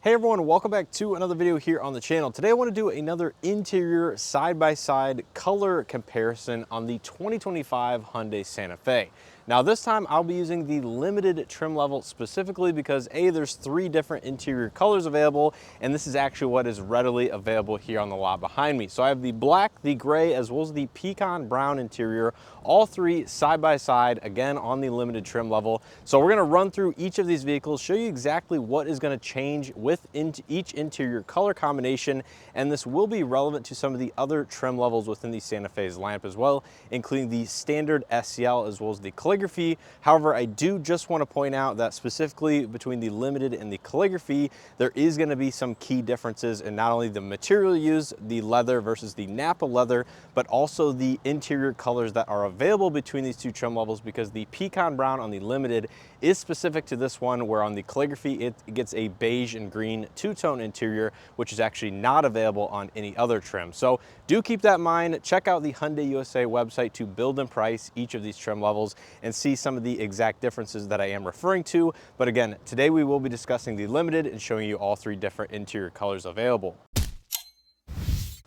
Hey everyone, welcome back to another video here on the channel. Today I want to do another interior side-by-side color comparison on the 2025 Hyundai Santa Fe. Now this time I'll be using the limited trim level specifically because there's 3 different interior colors available, and this is actually what is readily available here on the lot behind me. So I have the black, the gray, as well as the pecan brown interior, all 3 side-by-side, again on the limited trim level. So we're going to run through each of these vehicles, show you exactly what is going to change with each interior color combination, and this will be relevant to some of the other trim levels within the Santa Fe's lineup as well, including the standard SEL as well as the calligraphy. However, I do just want to point out that specifically between the limited and the calligraphy, there is going to be some key differences in not only the material used, the leather versus the Napa leather, but also the interior colors that are available between these 2 trim levels, because the pecan brown on the limited is specific to this one, where on the calligraphy it gets a beige and green 2-tone interior, which is actually not available on any other trim. So do keep that in mind. Check out the Hyundai USA website to build and price each of these trim levels and see some of the exact differences that I am referring to. But again, today we will be discussing the limited and showing you all 3 different interior colors available.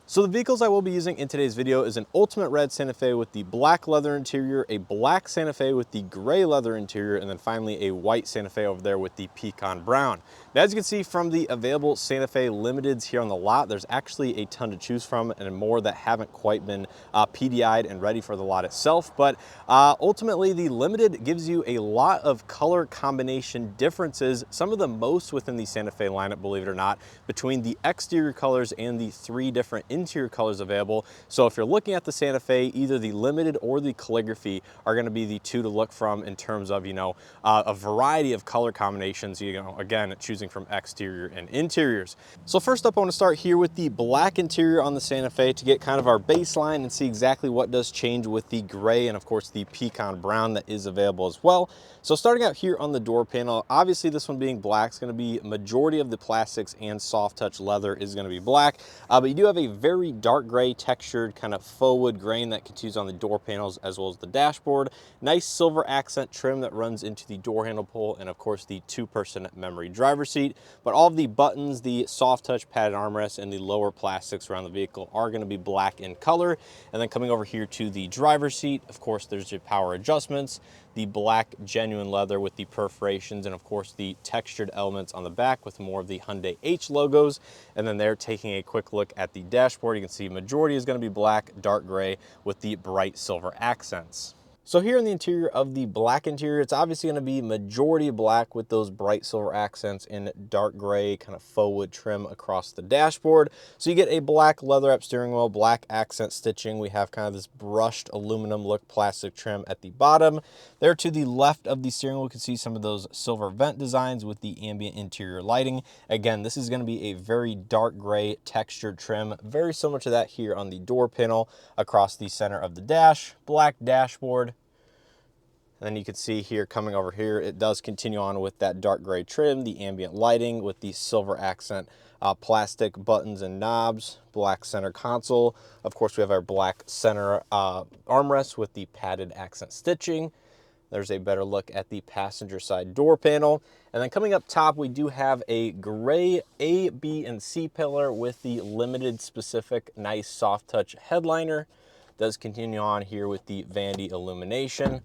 So the vehicles I will be using in today's video is an ultimate red Santa Fe with the black leather interior, a black Santa Fe with the gray leather interior, and then finally a white Santa Fe over there with the pecan brown. Now, as you can see from the available Santa Fe limiteds here on the lot, there's actually a ton to choose from and more that haven't quite been PDI'd and ready for the lot itself. But ultimately, the limited gives you a lot of color combination differences, some of the most within the Santa Fe lineup, believe it or not, between the exterior colors and the 3 different interior colors available. So if you're looking at the Santa Fe, either the limited or the calligraphy are going to be the 2 to look from in terms of, a variety of color combinations, again, choosing from exterior and interiors. So first up, I want to start here with the black interior on the Santa Fe to get kind of our baseline and see exactly what does change with the gray and of course the pecan brown that is available as well. So starting out here on the door panel, obviously this one being black is going to be majority of the plastics and soft touch leather is going to be black, but you do have a very dark gray textured kind of faux wood grain that continues on the door panels as well as the dashboard. Nice silver accent trim that runs into the door handle pull and of course the 2-person memory driver seat. But all of the buttons, the soft touch padded armrests, and the lower plastics around the vehicle are going to be black in color. And then coming over here to the driver's seat, of course there's your power adjustments, the black genuine leather with the perforations, and of course the textured elements on the back with more of the Hyundai H logos. And then there, taking a quick look at the dashboard, you can see majority is going to be black, dark gray with the bright silver accents. So here in the interior of the black interior, it's obviously going to be majority black with those bright silver accents and dark gray kind of faux wood trim across the dashboard. So you get a black leather wrap steering wheel, black accent stitching. We have kind of this brushed aluminum look plastic trim at the bottom. There to the left of the steering wheel, you can see some of those silver vent designs with the ambient interior lighting. Again, this is going to be a very dark gray textured trim, very similar to that here on the door panel across the center of the dash, black dashboard. And then you can see here, coming over here, it does continue on with that dark gray trim, the ambient lighting with the silver accent plastic buttons and knobs, black center console. Of course, we have our black center armrest with the padded accent stitching. There's a better look at the passenger side door panel. And then coming up top, we do have a gray A, B, and C pillar with the limited specific nice soft touch headliner. Does continue on here with the Vandy illumination.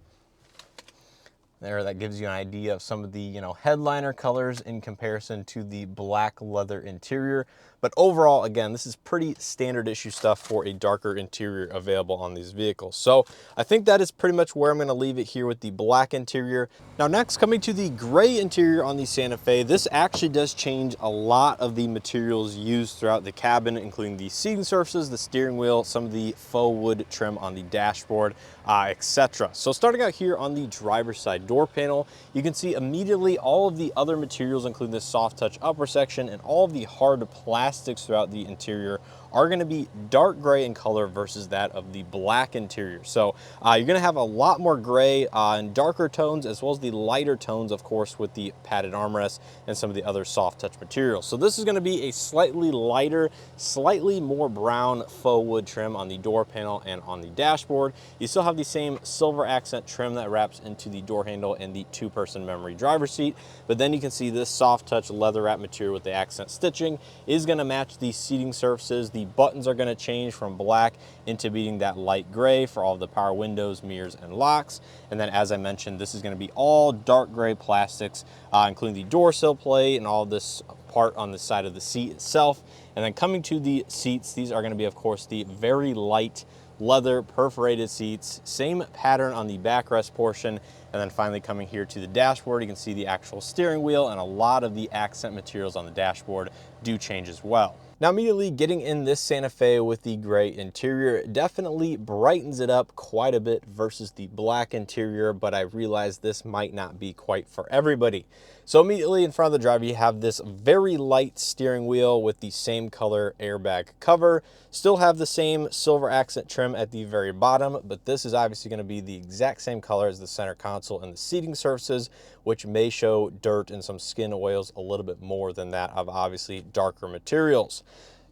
There, that gives you an idea of some of the, headliner colors in comparison to the black leather interior. But overall, again, this is pretty standard issue stuff for a darker interior available on these vehicles. So I think that is pretty much where I'm going to leave it here with the black interior. Now next, coming to the gray interior on the Santa Fe, this actually does change a lot of the materials used throughout the cabin, including the seating surfaces, the steering wheel, some of the faux wood trim on the dashboard, etc. So starting out here on the driver's side door panel, you can see immediately all of the other materials, including the soft touch upper section and all of the hard plastics throughout the interior, are going to be dark gray in color versus that of the black interior. So you're going to have a lot more gray and darker tones, as well as the lighter tones, of course, with the padded armrests and some of the other soft touch materials. So this is going to be a slightly lighter, slightly more brown faux wood trim on the door panel and on the dashboard. You still have the same silver accent trim that wraps into the door handle handle and the two-person memory driver's seat. But then you can see this soft touch leather wrap material with the accent stitching is going to match the seating surfaces. The buttons are going to change from black into being that light gray for all of the power windows, mirrors, and locks. And then, as I mentioned, this is going to be all dark gray plastics, including the door sill plate and all this part on the side of the seat itself. And then coming to the seats, these are going to be, of course, the very light leather perforated seats, same pattern on the backrest portion. And then finally coming here to the dashboard, you can see the actual steering wheel, and a lot of the accent materials on the dashboard do change as well. Now, immediately getting in this Santa Fe with the gray interior definitely brightens it up quite a bit versus the black interior, but I realize this might not be quite for everybody. So immediately in front of the driver, you have this very light steering wheel with the same color airbag cover. Still have the same silver accent trim at the very bottom, but this is obviously going to be the exact same color as the center console and the seating surfaces, which may show dirt and some skin oils a little bit more than that of obviously darker materials.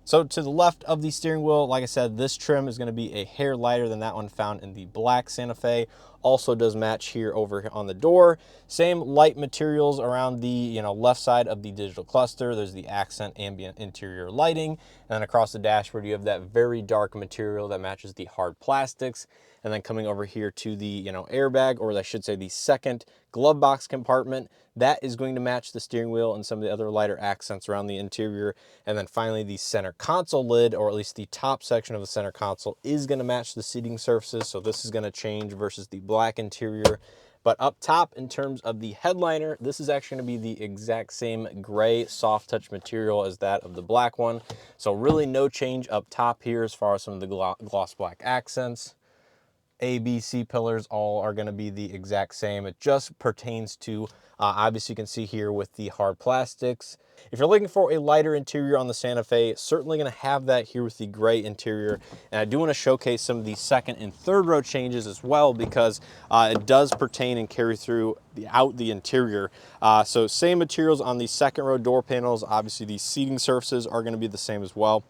So to the left of the steering wheel, like I said, this trim is going to be a hair lighter than that one found in the black Santa Fe. Also does match here over on the door. Same light materials around the left side of the digital cluster. There's the accent ambient interior lighting. And then across the dashboard, you have that very dark material that matches the hard plastics. And then coming over here to the airbag, or I should say the second glove box compartment, that is going to match the steering wheel and some of the other lighter accents around the interior. And then finally, the center console lid, or at least the top section of the center console, is going to match the seating surfaces. So this is going to change versus the black interior. But up top, in terms of the headliner, this is actually going to be the exact same gray soft touch material as that of the black one. So really no change up top here as far as some of the gloss black accents. A, B, C pillars all are going to be the exact same. It just pertains to, obviously you can see here with the hard plastics. If you're looking for a lighter interior on the Santa Fe, certainly going to have that here with the gray interior. And I do want to showcase some of the second and third row changes as well, because it does pertain and carry through the interior. So same materials on the second row door panels. Obviously the seating surfaces are going to be the same as well.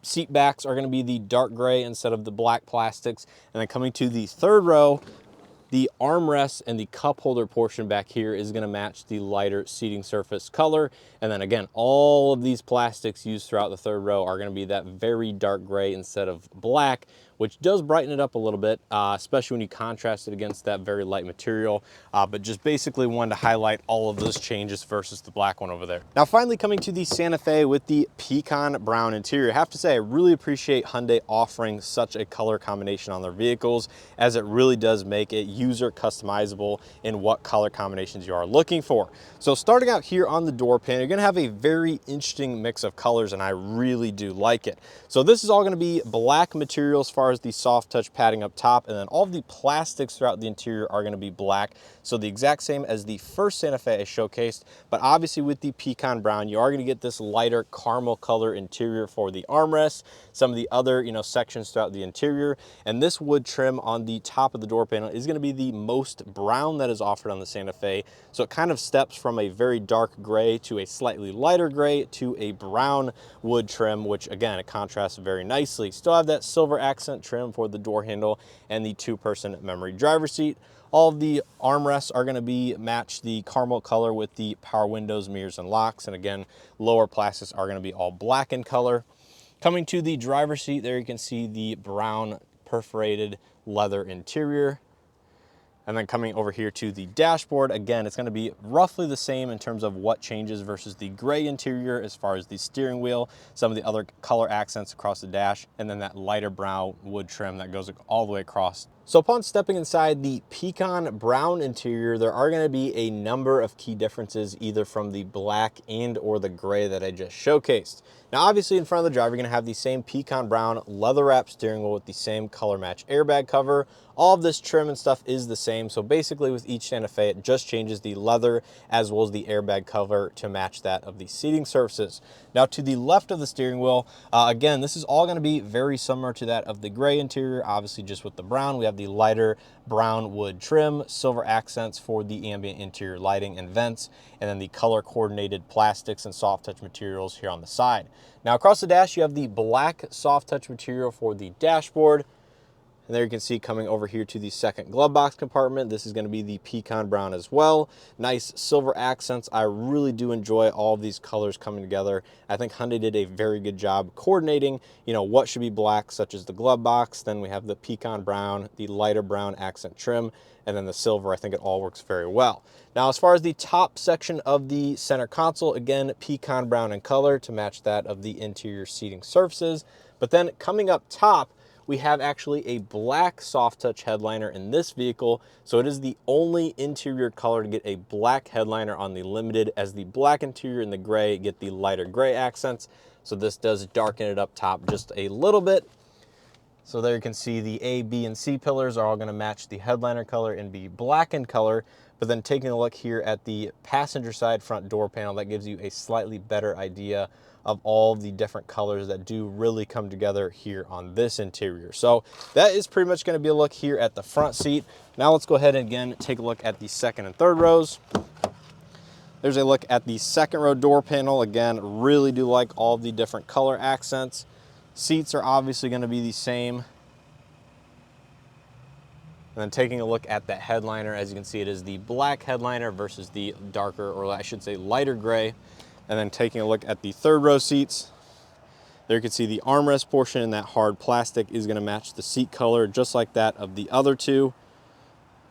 Seat backs are going to be the dark gray instead of the black plastics. And then coming to the third row, the armrest and the cup holder portion back here is going to match the lighter seating surface color. And then again, all of these plastics used throughout the third row are going to be that very dark gray instead of black, which does brighten it up a little bit, especially when you contrast it against that very light material. But just basically wanted to highlight all of those changes versus the black one over there. Now finally coming to the Santa Fe with the pecan brown interior. I have to say, I really appreciate Hyundai offering such a color combination on their vehicles, as it really does make it user customizable in what color combinations you are looking for. So starting out here on the door panel, you're gonna have a very interesting mix of colors, and I really do like it. So this is all gonna be black material as far as the soft touch padding up top, and then all of the plastics throughout the interior are going to be black. So the exact same as the first Santa Fe I showcased, but obviously with the pecan brown, you are going to get this lighter caramel color interior for the armrest, some of the other sections throughout the interior. And this wood trim on the top of the door panel is going to be the most brown that is offered on the Santa Fe. So it kind of steps from a very dark gray to a slightly lighter gray to a brown wood trim, which again, it contrasts very nicely. Still have that silver accent trim for the door handle and the two-person memory driver's seat. All of the armrests are going to be match the caramel color with the power windows, mirrors, and locks. And again, lower plastics are going to be all black in color. Coming to the driver's seat, there you can see the brown perforated leather interior. And then coming over here to the dashboard, again, it's going to be roughly the same in terms of what changes versus the gray interior as far as the steering wheel, some of the other color accents across the dash, and then that lighter brown wood trim that goes all the way across. So upon stepping inside the pecan brown interior, there are going to be a number of key differences either from the black and or the gray that I just showcased. Now, obviously in front of the driver, you're going to have the same pecan brown leather wrap steering wheel with the same color match airbag cover. All of this trim and stuff is the same. So basically with each Santa Fe, it just changes the leather as well as the airbag cover to match that of the seating surfaces. Now to the left of the steering wheel, again, this is all going to be very similar to that of the gray interior. Obviously just with the brown, we have the lighter brown wood trim, silver accents for the ambient interior lighting and vents, and then the color coordinated plastics and soft touch materials here on the side. Now across the dash, you have the black soft touch material for the dashboard. And there you can see coming over here to the second glove box compartment, this is going to be the Pecan Brown as well. Nice silver accents. I really do enjoy all of these colors coming together. I think Hyundai did a very good job coordinating, you know, what should be black, such as the glove box. Then we have the Pecan Brown, the lighter brown accent trim, and then the silver. I think it all works very well. Now, as far as the top section of the center console, again, Pecan Brown in color to match that of the interior seating surfaces. But then coming up top, we have actually a black soft touch headliner in this vehicle. So it is the only interior color to get a black headliner on the Limited, as the black interior and the gray get the lighter gray accents. So this does darken it up top just a little bit. So there you can see the A, B, and C pillars are all going to match the headliner color and be black in color. But then taking a look here at the passenger side front door panel, that gives you a slightly better idea of all the different colors that do really come together here on this interior. So that is pretty much going to be a look here at the front seat. Now let's go ahead and again take a look at the second and third rows. There's a look at the second row door panel. Again, really do like all the different color accents. Seats are obviously going to be the same. And then taking a look at that headliner, as you can see, it is the black headliner versus the darker, or I should say lighter gray. And then taking a look at the third row seats, there you can see the armrest portion in that hard plastic is going to match the seat color just like that of the other two.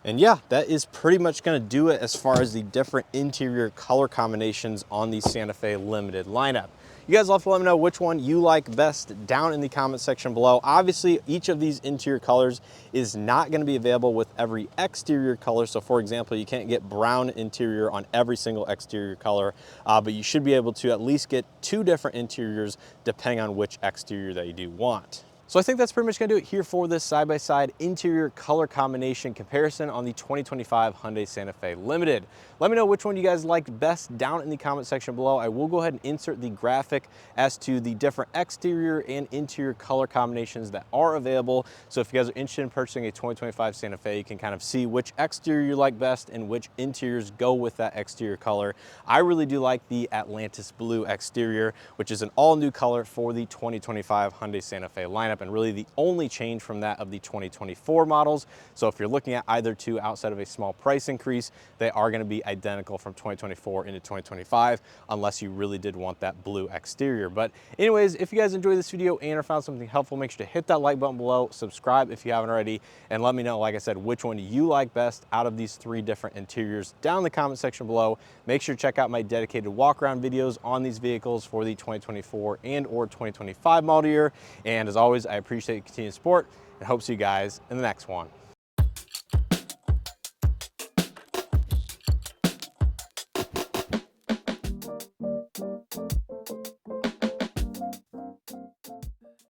And yeah, that is pretty much going to do it as far as the different interior color combinations on the Santa Fe Limited lineup. You guys will have to let me know which one you like best down in the comment section below. Obviously, each of these interior colors is not going to be available with every exterior color. So for example, you can't get brown interior on every single exterior color, but you should be able to at least get 2 different interiors depending on which exterior that you do want. So I think that's pretty much gonna do it here for this side-by-side interior color combination comparison on the 2025 Hyundai Santa Fe Limited. Let me know which one you guys liked best down in the comment section below. I will go ahead and insert the graphic as to the different exterior and interior color combinations that are available. So if you guys are interested in purchasing a 2025 Santa Fe, you can kind of see which exterior you like best and which interiors go with that exterior color. I really do like the Atlantis Blue exterior, which is an all-new color for the 2025 Hyundai Santa Fe lineup, and really the only change from that of the 2024 models. So if you're looking at either two outside of a small price increase, they are going to be identical from 2024 into 2025, unless you really did want that blue exterior. But anyways, if you guys enjoyed this video and or found something helpful, make sure to hit that like button below, subscribe if you haven't already, and let me know, like I said, which one you like best out of these 3 different interiors down in the comment section below. Make sure to check out my dedicated walk around videos on these vehicles for the 2024 and or 2025 model year. And as always, I appreciate your continued support and hope to see you guys in the next one.